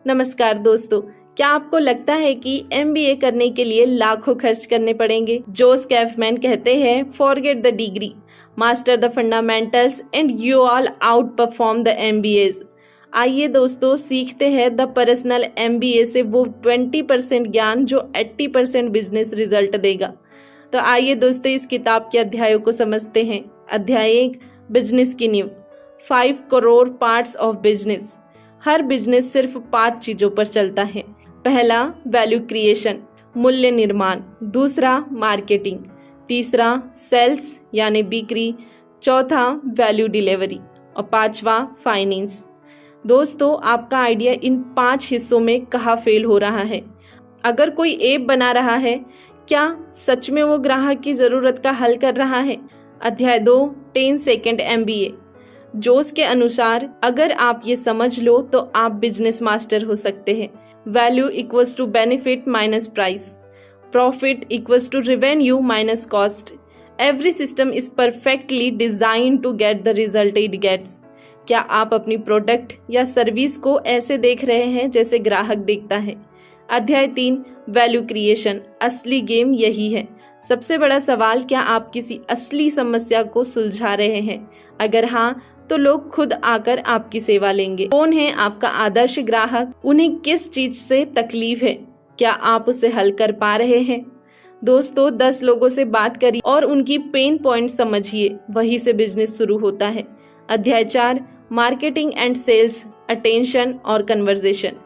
नमस्कार दोस्तों, क्या आपको लगता है कि MBA करने के लिए लाखों खर्च करने पड़ेंगे? जोस कैफमैन कहते हैं, forget the degree, master the fundamentals and you all out perform the MBAs। आइए दोस्तों, सीखते हैं द पर्सनल MBA से वो 20% ज्ञान जो 80% बिजनेस रिजल्ट देगा। तो आइए दोस्तों, इस किताब के अध्यायों को समझते हैं। अध्याय 1, बिजनेस की नींव, 5 crore parts of business. Her business सिर्फ 5 चीजों पर चलता है। पहला, वैल्यू क्रिएशन, मूल्य निर्माण। दूसरा, मार्केटिंग। तीसरा, सेल्स यानी बिक्री। चौथा, वैल्यू डिलीवरी। और पांचवा, फाइनेंस। दोस्तों, आपका आइडिया इन 5 हिस्सों में कहाँ फेल हो रहा है? अगर कोई ऐप बना रहा है, क्या सच में वो ग्राहक की जरूरत का हल कर रहा है? अध्याय 2, 10 सेकेंड MBA। जोस के अनुसार अगर आप ये समझ लो तो आप बिजनेस मास्टर हो सकते हैं। Value equals to benefit minus price, profit equals to revenue minus cost. Every system is perfectly design to get the result it gets. क्या आप अपनी प्रोडक्ट या सर्विस को ऐसे देख रहे हैं जैसे ग्राहक देखता है? अध्याय 3, वैल्यू क्रिएशन। असली गेम यही है। सबसे बड़ा सवाल, क्या आप किसी असली समस्या को सुलझा रहे हैं? अगर हाँ, तो लोग खुद आकर आपकी सेवा लेंगे। कौन है आपका आदर्श ग्राहक? उन्हें किस चीज से तकलीफ है? क्या आप उसे हल कर पा रहे हैं? दोस्तों, 10 लोगों से बात करिए और उनकी पेन पॉइंट समझिए, वहीं से बिजनेस शुरू होता है। अध्याय 4, मार्केटिंग एंड सेल्स, अटेंशन और कन्वर्सेशन।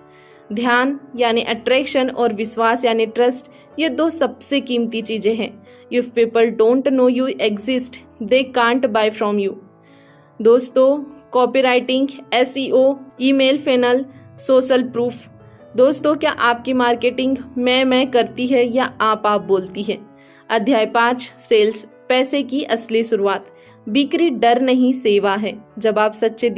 ध्यान यानी अट्रैक्शन और विश्वास यानी ट्रस्ट, ये 2 सबसे कीमती चीजें हैं। If people don't know you exist, they can't buy from you. दोस्तों, copywriting, SEO, email funnel, social proof. दोस्तों, क्या आपकी मार्केटिंग मैं करती है या आप बोलती है? अध्याय 5, सेल्स, पैसे की असली शुरुआत। बिक्री डर नहीं, सेवा है। जब आप सच्चे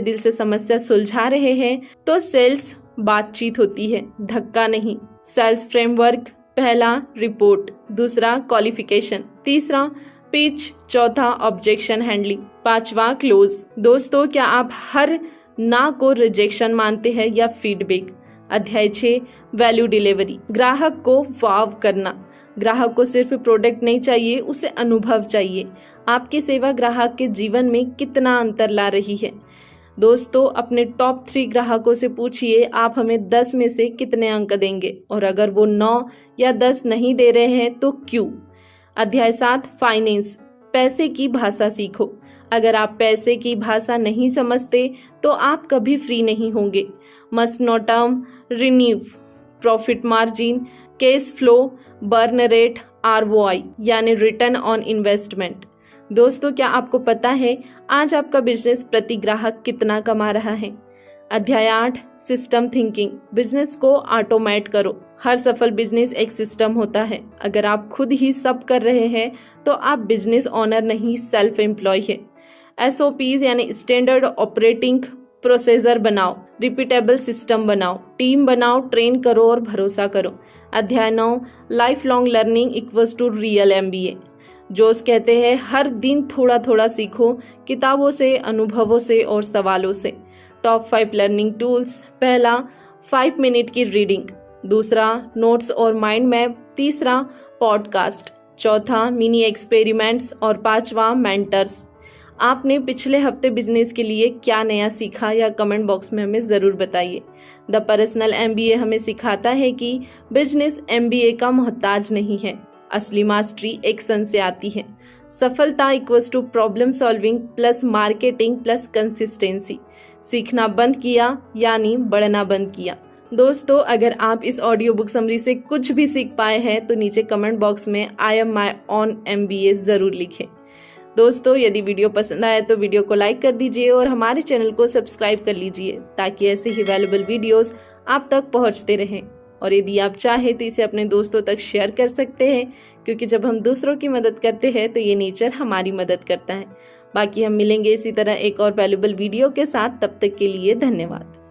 दिल से समस्या सुलझा रहे हैं तो सेल्स बातचीत होती है, धक्का नहीं। सेल्स फ्रेमवर्क, पहला रिपोर्ट, दूसरा क्वालिफिकेशन, तीसरा पिच, चौथा ऑब्जेक्शन हैंडलिंग, पांचवा क्लोज। दोस्तों, क्या आप हर ना को रिजेक्शन मानते हैं या फीडबैक? अध्याय 6, वैल्यू डिलीवरी, ग्राहक को वाव करना। ग्राहक को सिर्फ प्रोडक्ट नहीं चाहिए, उसे अनुभव चाहिए। आपकी सेवा ग्राहक के जीवन में कितना अंतर ला रही है? दोस्तों, अपने टॉप 3 ग्राहकों से पूछिए, आप हमें 10 में से कितने अंक देंगे? और अगर वो 9 या 10 नहीं दे रहे हैं तो क्यों? अध्याय 7, फाइनेंस, पैसे की भाषा सीखो। अगर आप पैसे की भाषा नहीं समझते तो आप कभी फ्री नहीं होंगे। Must know term, renew, profit margin, cash flow, burn rate, ROI यानी रिटर्न ऑन इन्वेस्टमेंट। दोस्तों, क्या आपको पता है आज आपका बिजनेस प्रति ग्राहक कितना कमा रहा है? अध्याय 8, सिस्टम थिंकिंग, बिजनेस को ऑटोमेट करो। हर सफल बिजनेस एक सिस्टम होता है। अगर आप खुद ही सब कर रहे हैं तो आप बिजनेस ओनर नहीं, सेल्फ एम्प्लॉय है। SOPs यानी स्टैंडर्ड ऑपरेटिंग प्रोसीजर बनाओ, रिपीटेबल सिस्टम बनाओ, टीम बनाओ, ट्रेन करो और भरोसा करो। अध्याय 9, life long learning equals to real MBA। Jose कहते हैं, हर दिन थोड़ा थोड़ा सीखो, किताबों से, अनुभवों से और सवालों से। टॉप 5 लर्निंग टूल्स, पहला 5 मिनट की रीडिंग, दूसरा नोट्स और माइंड मैप, तीसरा पॉडकास्ट, चौथा मिनी एक्सपेरिमेंट्स और पांचवा मेंटर्स। आपने पिछले हफ्ते बिजनेस के लिए क्या नया सीखा या कमेंट बॉक्स में हमें ज़रूर बताइए। द पर्सनल MBA हमें सिखाता है कि बिजनेस MBA का मोहताज नहीं है। असली मास्टरी एक्शन से आती है। सफलता equals to problem solving plus marketing plus consistency. सीखना बंद किया यानी बढ़ना बंद किया। दोस्तों, अगर आप इस ऑडियो बुक समरी से कुछ भी सीख पाए हैं तो नीचे कमेंट बॉक्स में I am my own MBA जरूर लिखें। दोस्तों, यदि वीडियो पसंद आए तो वीडियो को लाइक कर दीजिए और हमारे चैनल को सब्सक्राइब कर लीजिए ताकि ऐसे ही वैल्यूएबल वीडियोस आप तक पहुंचते रहें। और यदि आप चाहें तो इसे अपने दोस्तों तक शेयर कर सकते हैं, क्योंकि जब हम दूसरों की मदद करते हैं तो ये नेचर हमारी मदद करता है। बाकी हम मिलेंगे इसी तरह एक और वैल्यूएबल वीडियो के साथ। तब तक के लिए धन्यवाद।